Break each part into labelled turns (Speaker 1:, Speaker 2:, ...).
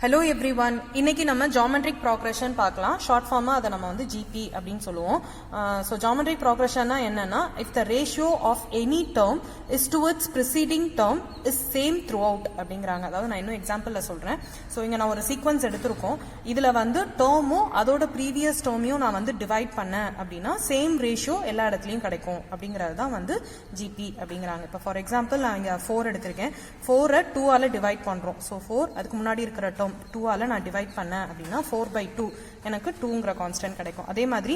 Speaker 1: Hello everyone. இன்னைக்கு நம்ம geometric progression பார்க்கலாம். ஷார்ட் ஃபார்மா அதை நம்ம வந்து GP அப்படின்னு சொல்லுவோம். So geometric progressionனா என்னன்னா if the ratio of any term is to its preceding term is same throughout அப்படிங்கறாங்க. அதாவது நான் இன்னும் எக்ஸாம்பிள்ல சொல்றேன். So இங்க நான் ஒரு சீக்வென்ஸ் எடுத்துருக்கோம். இதுல வந்து டேர்மும் அதோட ப்ரீவியஸ் டேர்மையும் நான் வந்து டிவைட் பண்ணேன் அப்படின்னா சேம் ரேஷியோ எல்லா இடத்துலயும் கிடைக்கும் அப்படிங்கறது தான் வந்து GP அப்படிங்கறாங்க. இப்போ ஃபார் எக்ஸாம்பிள் நான் இங்க 4 எடுத்திருக்கேன். 4 2 ஆல டிவைட் பண்றோம். So 4 அதுக்கு முன்னாடி இருக்கிற டேர்ம் 2 ஆல நான் டிவைட் பண்ணேன் அப்படின்னா 4/2 எனக்கு 2ங்கற கான்ஸ்டன்ட் கிடைக்கும். அதே மாதிரி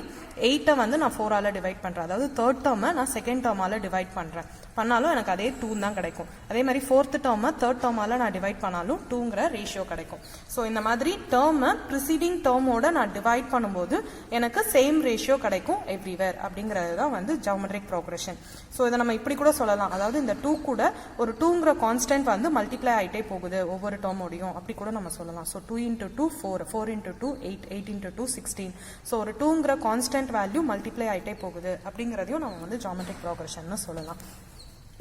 Speaker 1: 8 வந்து நான் 4 ஆல டிவைட் பண்றேன். அதாவது தேர்ட் டேர்மை நான் செகண்ட் டேர்மால டிவைட் பண்றேன். பண்ணாலும் எனக்கு அதே 2 தான் கிடைக்கும். அதே மாதிரி ஃபோர்த் டேர்மை தேர்ட் டேர்மால நான் டிவைட் பண்ணாலும் 2ங்கற ரேஷியோ கிடைக்கும். ஸோ இந்த மாதிரி டேர்மை ப்ரிசீடிங் டேர்மோட நான் டிவைட் பண்ணும்போது எனக்கு சேம் ரேஷியோ கிடைக்கும் எவ்ரிவேர் அப்படிங்கிறது தான் வந்து ஜியோமெட்ரிக் ப்ரோக்ரஷன். ஸோ இதை நம்ம இப்படி கூட சொல்லலாம். அதாவது இந்த 2 கூட ஒரு 2ங்கற கான்ஸ்டன்ட் வந்து மல்டிப்ளை ஆகிட்டே போகுது ஒவ்வொரு டேர்மோடையும் அப்படி கூட நம்ம சொல்லலாம். ஸோ 2 × 2 4 4 × 2 8 8 × 2 16. ஸோ ஒரு 2ங்கற கான்ஸ்டன்ட் வேல்யூ மல்டிப்ளை ஆகிட்டே போகுது அப்படிங்கிறதையும் நம்ம வந்து ஜியோமெட்ரிக் ப்ரோக்ரஷன் சொல்லலாம்.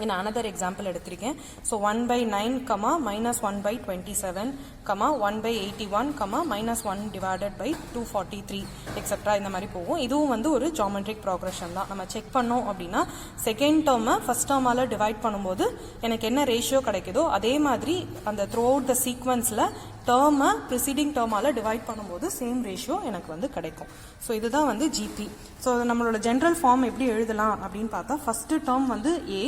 Speaker 1: In another example எடுத்திருக்கேன். So 1/9, -1/27, -1/81, -1 divided by 243, etc. இந்த மாதிரி போகும். இதுவும் வந்து ஒரு geometric progression தான். நம்ம செக் பண்ணோம் அப்படின்னா செகண்ட் டேர்மை ஃபர்ஸ்ட் டேர்மால டிவைட் பண்ணும்போது எனக்கு என்ன ரேஷியோ கிடைக்குதோ அதே மாதிரி அந்த த்ரூ அவுட் த சீக்வன்ஸில் டேர்மை ப்ரிசீடிங் டேர்மால டிவைட் பண்ணும்போது சேம் ரேஷியோ எனக்கு வந்து கிடைக்கும். ஸோ இதுதான் வந்து ஜிபி. ஸோ நம்மளோட ஜென்ரல் ஃபார்ம் எப்படி எழுதலாம் அப்படின்னு பார்த்தா ஃபர்ஸ்ட் டேர்ம் வந்து ஏ,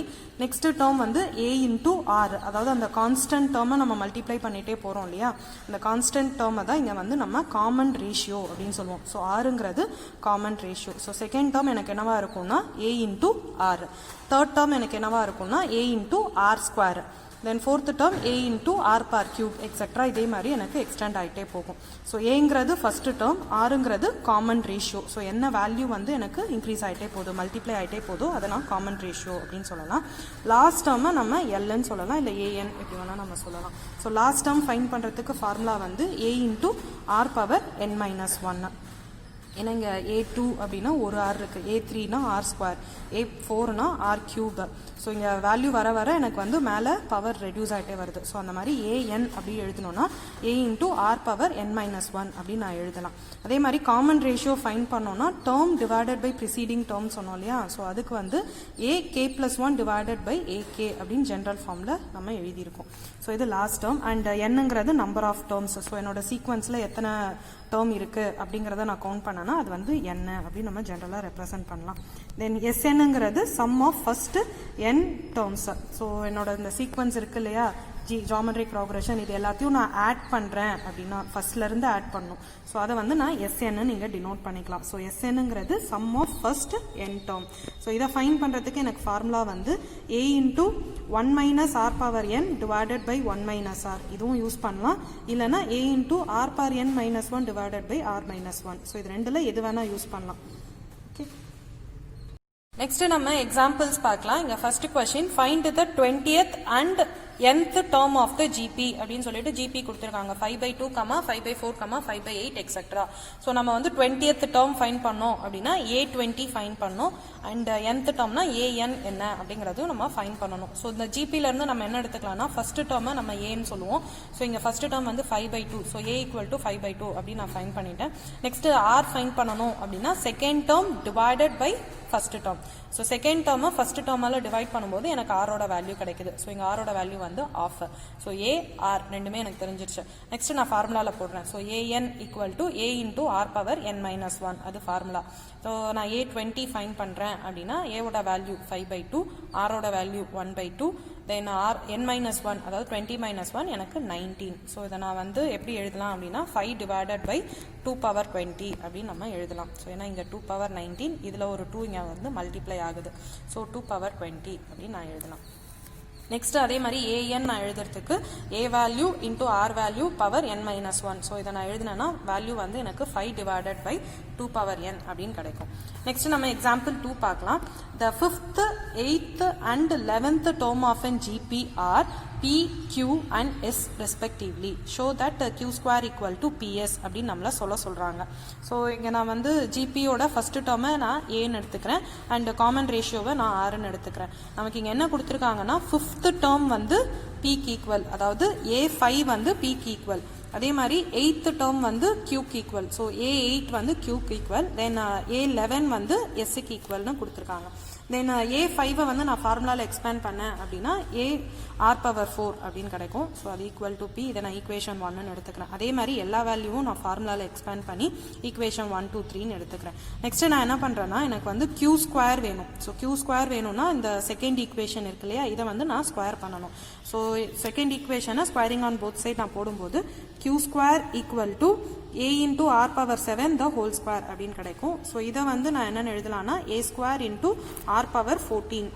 Speaker 1: நெக்ஸ்ட் டேர்ம் வந்து ஏ இன்டூ ஆர். அதாவது அந்த கான்ஸ்டன்ட் டேர்மை நம்ம மல்டிப்ளை பண்ணிட்டே போகிறோம் இல்லையா, அந்த கான்ஸ்டன்ட் டேர்மை தான் இங்கே வந்து நம்ம காமன் ரேஷியோ அப்படின்னு சொல்லுவோம். ஸோ ஆறுங்கிறது common ratio. So second term எனக்கு என்னவா இருக்கும்னா A into R, third term எனக்கு என்னவா இருக்கும்னா A into R square, then fourth term A into R power cube etcetera. இதே மாதிரி எனக்கு எக்ஸ்டெண்ட் ஆகிட்டே போகும். ஸோ ஏங்கிறது ஃபர்ஸ்ட் டேர்ம், ஆறுங்கிறது காமன் ரேஷியோ. ஸோ என்ன வேல்யூ வந்து எனக்கு இன்க்ரீஸ் ஆகிட்டே போதோ மல்டிப்ளை ஆகிட்டே போதோ அதை நான் காமன் ரேஷியோ அப்படின்னு சொல்லலாம். லாஸ்ட் டேர்மை நம்ம எல்ன்னு சொல்லலாம், இல்லை ஏஎன் எப்படி வேணால் நம்ம சொல்லலாம். ஸோ லாஸ்ட் டேர்ம் ஃபைண்ட் பண்ணுறதுக்கு ஃபார்முலா வந்து A into R power n-1. ஏன்னா இங்கே A2 அப்படின்னா ஒரு ஆர் இருக்குது, A3னா ஆர் ஸ்கொயர், A4னா ஆர் கியூப். ஸோ இங்கே வேல்யூ வர வர எனக்கு வந்து மேலே பவர் ரெடியூஸ் ஆகிட்டே வருது. ஸோ அந்த மாதிரி ஏஎன் அப்படி எழுதணும்னா ஏ இன்டூ ஆர் பவர் n-1 அப்படின்னு நான் எழுதலாம். அதே மாதிரி காமன் ரேஷியோ ஃபைண்ட் பண்ணோம்னா term divided by preceding term சொன்னோம் இல்லையா, ஸோ அதுக்கு வந்து AK+1 டிவைடட் பை AK அப்படின்னு ஜென்ரல் ஃபார்மில் நம்ம எழுதியிருக்கோம். ஸோ இது லாஸ்ட் டேர்ம் அண்ட் என்னங்கிறது நம்பர் ஆஃப் டேர்ம்ஸ். ஸோ என்னோட சீக்வன்ஸில் எத்தனை டேர்ம் இருக்குது அப்படிங்கிறத நான் கவுண்ட் பண்ணேன்னா அது வந்து என்ன அப்படின்னு நம்ம ஜென்ரலாக ரெப்ரசென்ட் பண்ணலாம். தென் எஸ்என்னுங்கிறது sum of first n terms. So என்னோட இந்த சீக்வன்ஸ் இருக்கு இல்லையா ஜியோமெட்ரிக் ப்ரோக்ரஷன், இது எல்லாத்தையும் நான் ஆட் பண்ணுறேன் அப்படின்னா ஃபர்ஸ்ட்லேருந்து ஆட் பண்ணணும். ஸோ அதை வந்து நான் எஸ்என்னு நீங்கள் டினோட் பண்ணிக்கலாம். ஸோ எஸ்என்னுங்கிறது sum of first n term. So இதை ஃபைண்ட் பண்ணுறதுக்கு எனக்கு ஃபார்முலா வந்து A into 1 - R power n divided by 1 - R இதுவும் யூஸ் பண்ணலாம். இல்லைனா A into R power n-1 divided by r-1. So இது ரெண்டில் எது வேணால் யூஸ் பண்ணலாம். ஓகே, நெக்ஸ்ட் நம்ம எக்ஸாம்பிள்ஸ் பார்க்கலாம். இங்க first question find the 20th and nth term of the GP அப்படின்னு சொல்லிட்டு GP கொடுத்திருக்காங்க 5/2, 5/4, 5/8 எக்ஸெட்ரா. ஸோ நம்ம வந்து 20th term ஃபைண்ட் பண்ணோம் அப்படின்னா A20 ஃபைண்ட் பண்ணோம் அண்ட் nth termனா AN என்ன அப்படிங்கிறதும் நம்ம ஃபைண்ட் பண்ணணும். ஸோ இந்த GPல இருந்து நம்ம என்ன எடுத்துக்கலாம்னா ஃபர்ஸ்ட் டேர்மை நம்ம ஏன்னு சொல்லுவோம். ஸோ இங்க ஃபர்ஸ்ட் டேர்ம் வந்து 5/2, ஸோ A = 5/2 அப்படின்னு நான் ஃபைண்ட் பண்ணிட்டேன். நெக்ஸ்ட் ஆர் ஃபைண்ட் பண்ணணும் அப்படின்னா second term divided by first term. So second டேர்மை ஃபர்ஸ்ட் டேர்மால டிவைட் பண்ணும்போது எனக்கு ஆரோட வேல்யூ கிடைக்குது. ஸோ இங்கே ஆரோட வேல்யூ வந்து ஆஃப். ஸோ ஏ ஆர் ரெண்டுமே எனக்கு தெரிஞ்சிருச்சு. நெக்ஸ்ட் நான் ஃபார்முலால போடுறேன். So AN = A into R power n-1 அது ஃபார்முலா. ஸோ நான் A20 ஃபைண்ட் பண்ணுறேன் அப்படின்னா ஏவோட வேல்யூ 5/2, ஆரோட வேல்யூ 1/2, தென் ஆர் n-1 அதாவது 20 - 1 எனக்கு 19. ஸோ இதை நான் வந்து எப்படி எழுதலாம் அப்படின்னா 5 டிவைடட் பை 2^20 அப்படின்னு நம்ம எழுதலாம். ஸோ ஏன்னா இங்கே 2^19 இதில் ஒரு 2 இங்கே வந்து மல்டிப்ளை ஆகுது. ஸோ 2^20 அப்படின்னு நான் எழுதலாம். நெக்ஸ்ட் அதே மாதிரி ஏஎன் நான் எழுதுறதுக்கு A value into R value power n-1. So இதை நான் எழுதினேன்னா வேல்யூ வந்து எனக்கு 5 டிவைடட் பை 2^n அப்படின்னு கிடைக்கும். நெக்ஸ்ட் நம்ம எக்ஸாம்பிள் 2 பார்க்கலாம். The 5th, 8th and 11th term of an GP are P, Q and S respectively. Show that Q square equal to PS அப்படின்னு நம்மள சொல்றாங்க. ஸோ இங்கே நான் வந்து ஜிபியோட ஃபர்ஸ்ட் டேர்மை நான் ஏன்னு எடுத்துக்கிறேன் அண்ட் காமன் ரேஷியோவை நான் ஆர்ன்னு எடுத்துக்கிறேன். நமக்கு இங்கே என்ன கொடுத்துருக்காங்கன்னா 5th டேர்ம் வந்து பீக் ஈக்குவல், அதாவது A5 வந்து பீக் ஈக்குவல். அதே மாதிரி 8th டேர்ம் வந்து கியூக் ஈக்குவல். ஸோ A8 வந்து கியூக் ஈக்குவல். தென் A11 வந்து எஸ்ஸுக்கு ஈக்குவல்னு கொடுத்துருக்காங்க. தென் A5 வந்து நான் ஃபார்முலாவில் எக்ஸ்பேண்ட் பண்ணேன் அப்படின்னா AR⁴ அப்படின்னு கிடைக்கும். ஸோ அது ஈக்குவல் டு P. இதை நான் ஈக்குவேஷன் 1ன்னு எடுத்துக்கிறேன். அதே மாதிரி எல்லா வேல்யூவும் நான் ஃபார்முலாவில் எக்ஸ்பேண்ட் பண்ணி ஈக்குவேஷன் 1, 2, 3ன்னு எடுத்துக்கிறேன். நெக்ஸ்ட் நான் என்ன பண்ணுறேன்னா, எனக்கு வந்து Q² வேணும். ஸோ Q² வேணும்னா இந்த செகண்ட் ஈக்குவேஷன் இருக்கு இல்லையா, இதை வந்து நான் ஸ்கொயர் பண்ணணும். ஸோ செகண்ட் ஈக்குவேஷனை ஸ்கொயரிங் ஆன் போத் சைட் நான் போடும்போது Q² equal to A into R⁴ the whole square அப்படின்னு கிடைக்கும். ஸோ இதை வந்து நான் என்னென்னு எழுதலாம்னா A² into R⁴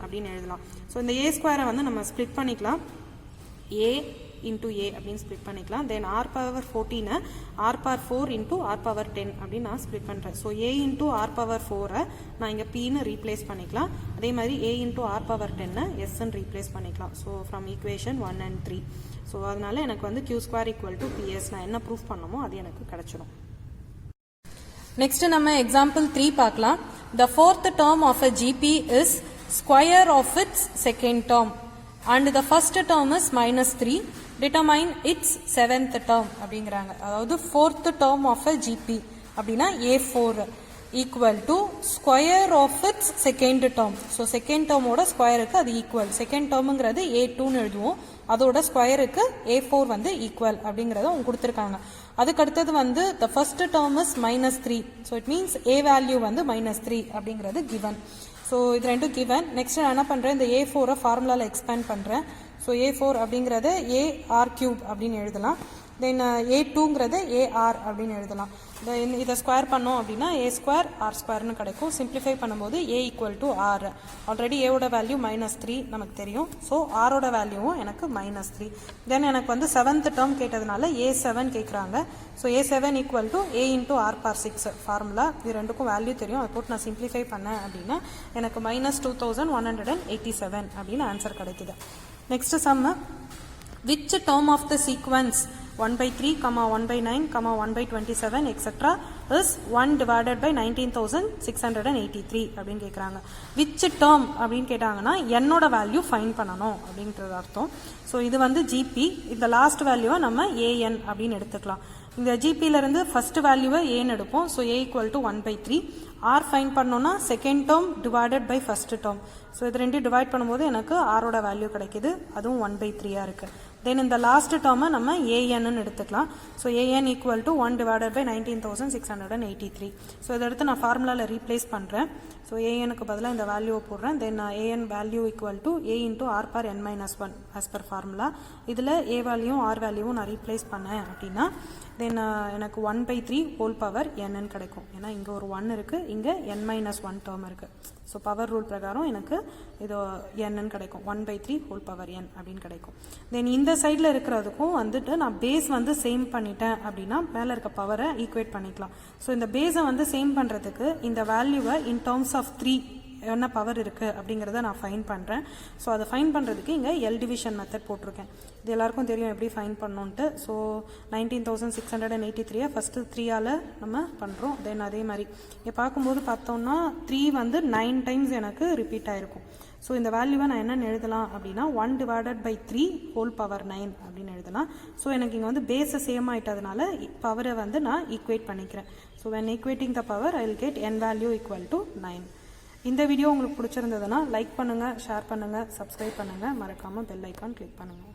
Speaker 1: அப்படின்னு எழுதலாம். ஸோ இந்த A² வந்து நம்ம ஸ்ப்ளிட் பண்ணிக்கலாம். A into A அப்படின்னு ஸ்ப்ளிட் பண்ணிக்கலாம். தென் R⁴ R⁴ into R⁴10 அப்படின்னு நான் ஸ்ப்ளிட் பண்ணுறேன். ஸோ A into R⁴ நான் இங்கே Pன்னு ரீப்ளேஸ் பண்ணிக்கலாம். அதே மாதிரி A into R⁴10 Sன்னு ரீப்ளேஸ் பண்ணிக்கலாம். So from equation 1 and 3. So அதனால எனக்கு வந்து Q² ஈக்குவல் டு PS நான் என்ன ப்ரூஃப் பண்ணமோ அது எனக்கு கிடைச்சிடும். நெக்ஸ்ட் நம்ம எக்ஸாம்பிள் 3 பார்க்கலாம். The fourth term of a GP is square of its second term and the first term is -3. Determine its seventh term அப்படிங்கிறாங்க. அதாவது fourth term of a GP அப்படின்னா A4 equal to square of its second term. So second டேர்மோட ஸ்கொயருக்கு அது equal. Second டேர்முங்கிறது A2ன்னு எழுதுவோம். அதோட ஸ்கொயருக்கு A4 வந்து ஈக்குவல் அப்படிங்கிறத அவங்க கொடுத்துருக்காங்க. அதுக்கு அடுத்தது வந்து the first term is -3. So it means A value வந்து -3 அப்படிங்கிறது given. ஸோ இது ரெண்டும் given. நெக்ஸ்ட் நான் என்ன பண்ணுறேன், இந்த A4 ஃபார்முலாவில் எக்ஸ்பேண்ட் பண்ணுறேன். ஸோ A4 அப்படிங்கிறது AR³ அப்படின்னு எழுதலாம். தென் A2ங்கிறது AR அப்படின்னு எழுதலாம். இதை ஸ்கொயர் பண்ணோம் அப்படின்னா A² R²ன்னு கிடைக்கும். சிம்பிளிஃபை பண்ணும்போது A equal to R. Already ஏவோட வேல்யூ -3 நமக்கு தெரியும். ஸோ ஆரோட வேல்யூவும் எனக்கு -3. தென் எனக்கு வந்து 7th டேர்ம் கேட்டதுனால A7 கேட்குறாங்க. So A7 equal to A into R⁴ formula. இது ரெண்டுக்கும் வேல்யூ தெரியும். அதை போட்டு நான் சிம்பிளிஃபை பண்ணேன் அப்படின்னா எனக்கு -2187 அப்படின்னு ஆன்சர் கிடைக்குது. Next sum, which term of the sequence 1/3, 1/9, 1/27 etc. is 1 divided by 19,683 அப்படின்னு கேட்குறாங்க. which term அப்படின்னு கேட்டாங்கன்னா என்னோட வேல்யூ ஃபைன் பண்ணணும் அப்படின்றது அர்த்தம். ஸோ இது வந்து GP. இந்த லாஸ்ட் வேல்யூவை நம்ம AN அப்படின்னு எடுத்துக்கலாம். இந்த ஜிபியிலேருந்து ஃபர்ஸ்ட் வேல்யூவை ஏன்னு எடுப்போம். So A equal to 1/3. R find பண்ணோன்னா second term divided by first term. So இது ரெண்டு டிவைட் பண்ணும்போது எனக்கு ஆரோட வேல்யூ கிடைக்குது. அதுவும் 1/3 இருக்குது. தென் இந்த லாஸ்ட் டேர்மை நம்ம ANன்னு எடுத்துக்கலாம். So AN equal to 1 divided by 19,683. So இதை எடுத்து நான் ஃபார்முலாவில் ரீப்ளேஸ் பண்ணுறேன். ஸோ ANக்கு பதிலாக இந்த வேல்யூவை போடுறேன். தென் AN value equal to A into R⁴n-1 as per formula. இதில் A வேல்யூவும் R வேல்யூவும் நான் ரீப்ளேஸ் பண்ணேன் அப்படின்னா தென் எனக்கு 1/3 ஹோல் பவர் Nன்னு கிடைக்கும். ஏன்னா இங்கே ஒரு 1 இருக்குது, இங்கே n-1 டேர்ம் இருக்குது. ஸோ பவர் ரூல் பிரகாரம் எனக்கு இது Nன்னு கிடைக்கும். 1/3 ஹோல் பவர் N அப்படின்னு கிடைக்கும். தென் இந்த சைடில் இருக்கிறதுக்கும் வந்துட்டு நான் பேஸ் வந்து சேம் பண்ணிட்டேன் அப்படின்னா மேலே இருக்க பவரை ஈக்குவேட் பண்ணிக்கலாம். ஸோ இந்த பேஸை வந்து சேம் பண்ணுறதுக்கு இந்த வேல்யூவை இன் டேர்ம்ஸ் ஆஃப் 3 என்ன பவர் இருக்குது அப்படிங்கிறத நான் ஃபைன் பண்ணுறேன். ஸோ அதை ஃபைன் பண்ணுறதுக்கு இங்கே L டிவிஷன் மெத்தட் போட்டிருக்கேன். இது எல்லாருக்கும் தெரியும் எப்படி ஃபைன் பண்ணணுன்ட்டு. ஸோ 19,683 ஃபஸ்ட்டு 3ஆல் நம்ம பண்ணுறோம். தென் அதே மாதிரி இங்கே பார்க்கும்போது பார்த்தோம்னா 3 வந்து 9 டைம்ஸ் எனக்கு ரிப்பீட் ஆகிருக்கும். ஸோ இந்த வேல்யூவை நான் என்னென்னு எழுதலாம் அப்படின்னா 1 டிவைடட் பை 3 ஹோல் பவர் 9 அப்படின்னு எழுதலாம். ஸோ எனக்கு இங்கே வந்து பேஸை சேம் ஆகிட்டதுனால பவரை வந்து நான் ஈக்குவேட் பண்ணிக்கிறேன். So when equating the power I will get N value equal to 9. இந்த வீடியோ உங்களுக்கு பிடிச்சிருந்ததுன்னா லைக் பண்ணுங்கள், ஷேர் பண்ணுங்கள், சப்ஸ்கிரைப் பண்ணுங்கள், மறக்காமல் பெல் ஐக்கான் கிளிக் பண்ணுங்கள்.